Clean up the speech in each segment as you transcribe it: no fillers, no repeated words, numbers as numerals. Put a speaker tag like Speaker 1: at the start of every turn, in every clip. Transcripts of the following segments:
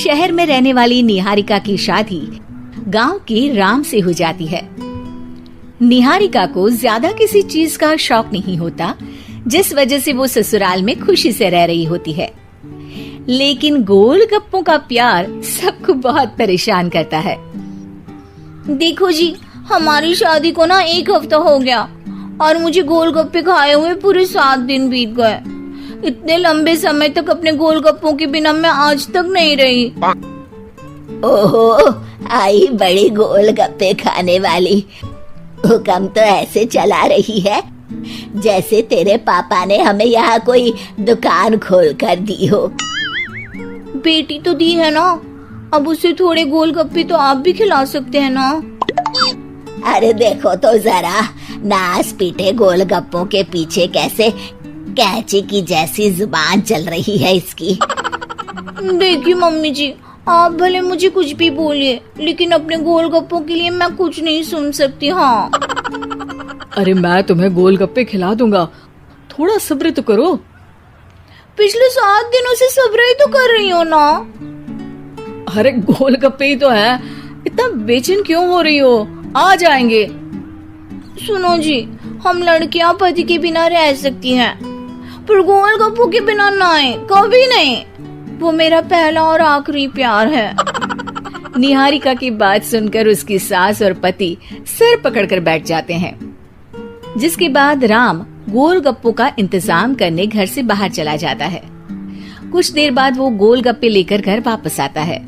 Speaker 1: शहर में रहने वाली निहारिका की शादी गांव के राम से हो जाती है। निहारिका को ज्यादा किसी चीज का शौक नहीं होता, जिस वजह से वो ससुराल में खुशी से रह रही होती है। लेकिन गोलगप्पों का प्यार सबको बहुत परेशान करता है।
Speaker 2: देखो जी, हमारी शादी को ना 1 हफ्ता हो गया और मुझे गोलगप्पे खाए हुए पूरे 7 दिन बीत गए। इतने लंबे समय तक अपने गोलगप्पों के बिना मैं आज तक नहीं रही।
Speaker 3: ओहो, आई बड़ी गोलगप्पे खाने वाली। हुक्म तो ऐसे चला रही है जैसे तेरे पापा ने हमें यहाँ कोई दुकान खोल कर दी हो।
Speaker 2: बेटी तो दी है ना, अब उसे थोड़े गोलगप्पे तो आप भी खिला सकते हैं ना।
Speaker 3: अरे देखो तो जरा, नास पीटे गोलगप्पों के पीछे कैसे कैंची की जैसी जुबान चल रही है इसकी।
Speaker 2: देखिए मम्मी जी, आप भले मुझे कुछ भी बोलिए, लेकिन अपने गोलगप्पों के लिए मैं कुछ नहीं सुन सकती। हाँ,
Speaker 4: अरे मैं तुम्हें गोलगप्पे खिला दूंगा, थोड़ा सब्र तो करो।
Speaker 2: पिछले 7 दिनों से सब्र ही तो कर रही हो ना।
Speaker 4: अरे गोलगप्पे ही तो है, इतना बेचैन क्यों हो रही हो? आ जाएंगे।
Speaker 2: सुनो जी, हम लड़कियां पति के बिना रह सकती हैं, पर गोलगप्पों के बिना नहीं, कभी नहीं। वो मेरा पहला और आखिरी प्यार है।
Speaker 1: निहारिका की बात सुनकर उसकी सास और पति सिर पकड़कर बैठ जाते हैं। जिसके बाद राम गोलगप्पों का इंतजाम करने घर से बाहर चला जाता है। कुछ देर बाद वो गोलगप्पे लेकर घर वापस आता है,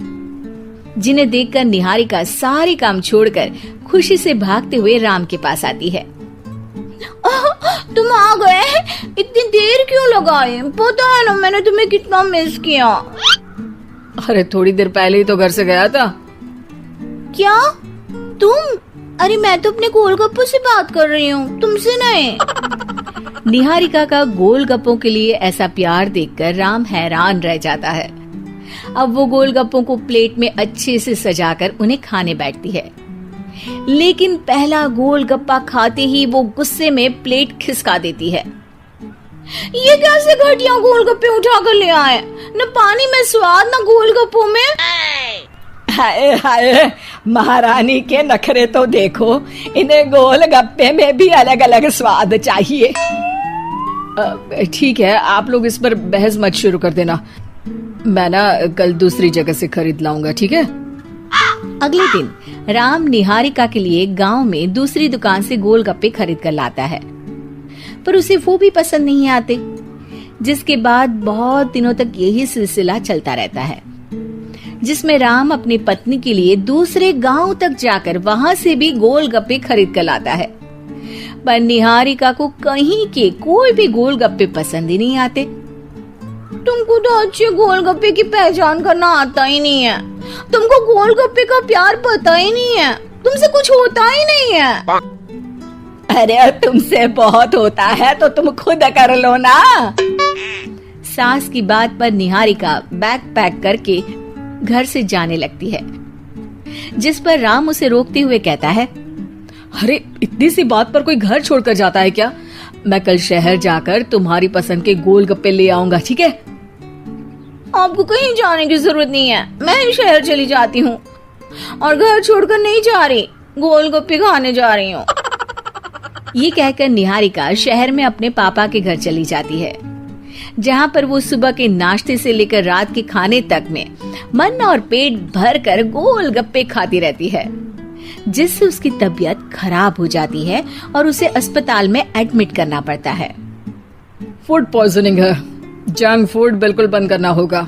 Speaker 1: जिन्हें देखकर निहारिका सारे काम छोड़कर खुशी से भागते हुए राम के पास आती है।
Speaker 2: तुम आ गए? इतनी देर क्यों लगाई? पता है ना मैंने तुम्हें कितना मिस किया।
Speaker 4: अरे थोड़ी देर पहले ही तो घर से गया था।
Speaker 2: क्या तुम? अरे मैं तो अपने गोलगप्पों से बात कर रही हूँ, तुमसे नहीं।
Speaker 1: निहारिका का गोलगप्पों के लिए ऐसा प्यार देखकर राम हैरान रह जाता है। अब वो गोलगप्पों को प्लेट में अच्छे से सजाकर उन्हें खाने बैठती है, लेकिन पहला गोलगप्पा खाते ही वो गुस्से में प्लेट खिसका देती है।
Speaker 2: ये कैसे घटिया गोलगप्पे उठा कर ले आए? न पानी में स्वाद, न गोलगप्पों में।
Speaker 5: हाय हाय, महारानी के नखरे तो देखो, इन्हें गोलगप्पे में भी अलग अलग स्वाद चाहिए।
Speaker 4: ठीक है, आप लोग इस पर बहस मत शुरू कर देना, मैं ना कल दूसरी जगह से खरीद लाऊंगा, ठीक है?
Speaker 1: अगले दिन राम निहारिका के लिए गांव में दूसरी दुकान से गोलगप्पे खरीद कर लाता है, पर उसे वो भी पसंद नहीं आते। जिसके बाद बहुत दिनों तक यही सिलसिला चलता रहता है, जिसमें राम अपनी पत्नी के लिए दूसरे गांव तक जाकर वहां से भी गोलगप्पे खरीद कर लाता है। पर निहारिका को कहीं के कोई भी गोलगप्पे पसंद ही नहीं आते।
Speaker 2: तुमको तो अच्छे गोलगप्पे की पहचान करना आता ही नहीं है। तुमको गोलगप्पे का प्यार पता ही नहीं है, तुमसे कुछ होता ही नहीं है।
Speaker 5: अरे तुमसे बहुत होता है तो तुम खुद कर लो ना।
Speaker 1: सास की बात पर निहारिका बैग पैक करके घर से जाने लगती है, जिस पर राम उसे रोकते हुए कहता है,
Speaker 4: अरे इतनी सी बात पर कोई घर छोड़कर जाता है क्या? मैं कल शहर जाकर तुम्हारी पसंद के गोलगप्पे ले आऊंगा, ठीक है?
Speaker 2: आपको कहीं जाने की जरूरत नहीं है, मैं ही शहर चली जाती हूँ और घर छोड़कर नहीं जा रही, गोलगप्पे खाने जा रही हूँ।
Speaker 1: ये कहकर निहारिका शहर में अपने पापा के घर चली जाती है, जहाँ पर वो सुबह के नाश्ते से लेकर रात के खाने तक में मन और पेट भर कर गोलगप्पे खाती रहती है, जिससे उसकी तबीयत खराब हो जाती है और उसे अस्पताल में एडमिट करना पड़ता है।
Speaker 4: फूड पॉइजनिंग है, जंक फूड बिल्कुल बंद करना होगा।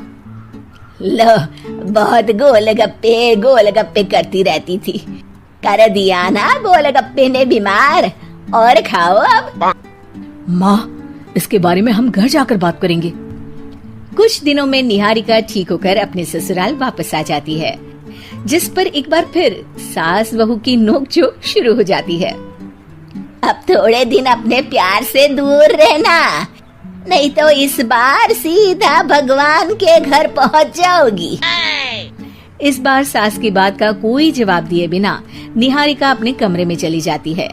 Speaker 3: लो, बहुत गोलगप्पे गोलगप्पे करती रहती थी, कर दिया ना गोलगप्पे ने बीमार। और खाओ अब।
Speaker 4: माँ, इसके बारे में हम घर जाकर बात करेंगे।
Speaker 1: कुछ दिनों में निहारिका ठीक होकर अपने ससुराल वापस आ जाती है, जिस पर एक बार फिर सास बहू की नोकझोंक शुरू हो जाती है।
Speaker 3: अब थोड़े दिन अपने प्यार से दूर रहना, नहीं तो इस बार सीधा भगवान के घर पहुंच जाओगी।
Speaker 1: इस बार सास की बात का कोई जवाब दिए बिना निहारिका अपने कमरे में चली जाती है।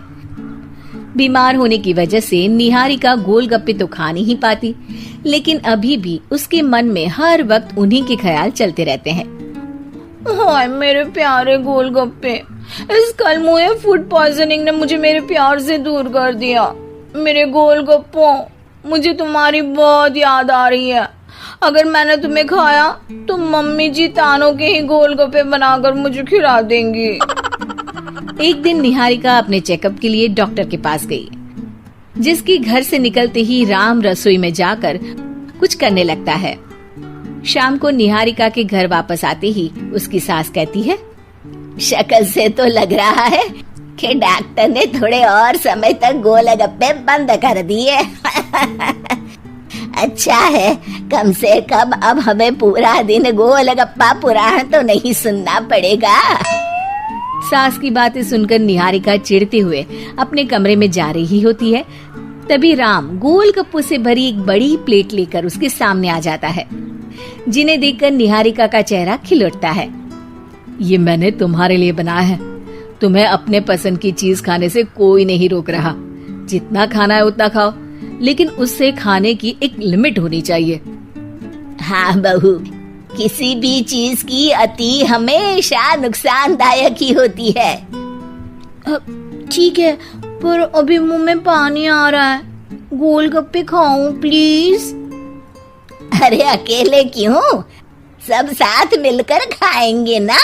Speaker 1: बीमार होने की वजह से निहारिका गोलगप्पे तो खा नहीं पाती, लेकिन अभी भी उसके मन में हर वक्त उन्हीं के ख्याल चलते रहते हैं।
Speaker 2: हाय मेरे प्यारे गोलगप्पे, इस कल मुझे फूड पॉइजनिंग ने मुझे मेरे प्यार से दूर कर दिया। मेरे गोलगप्पों, मुझे तुम्हारी बहुत याद आ रही है। अगर मैंने तुम्हें खाया तो मम्मी जी तानों के ही गोलगप्पे बनाकर मुझे खिला देंगी।
Speaker 1: एक दिन निहारिका अपने चेकअप के लिए डॉक्टर के पास गई, जिसकी घर से निकलते ही राम रसोई में जाकर कुछ करने लगता है। शाम को निहारिका के घर वापस आते ही उसकी सास कहती है,
Speaker 3: शक्ल से तो लग रहा है कि डॉक्टर ने थोड़े और समय तक गोलगप्पे बंद कर दिए। अच्छा है, कम से कम अब हमें पूरा दिन गोलगप्पा पुराण तो नहीं सुनना पड़ेगा।
Speaker 1: सास की बातें सुनकर निहारिका चिढ़ते हुए अपने कमरे में जा रही होती है। तभी राम गोलगप्पों से भरी एक बड़ी प्लेट लेकर उसके सामने आ जाता है, जिन्हें देखकर निहारिका का चेहरा खिल उठता है।
Speaker 4: ये मैंने तुम्हारे लिए बनाया है। तुम्हें अपने पसंद की चीज खाने से कोई नहीं रोक रहा। जितना खाना है उतना खाओ, लेकिन उससे खाने की एक लिमिट होनी चाहिए।
Speaker 3: हाँ बहू, किसी भी चीज की अति हमेशा नुकसानदायक ही होती है।
Speaker 2: ठीक है, पर अभी मुंह में पानी आ रहा है। गोलगप्पे खाऊं प्लीज?
Speaker 3: अरे अकेले क्यों, सब साथ मिलकर खाएंगे ना।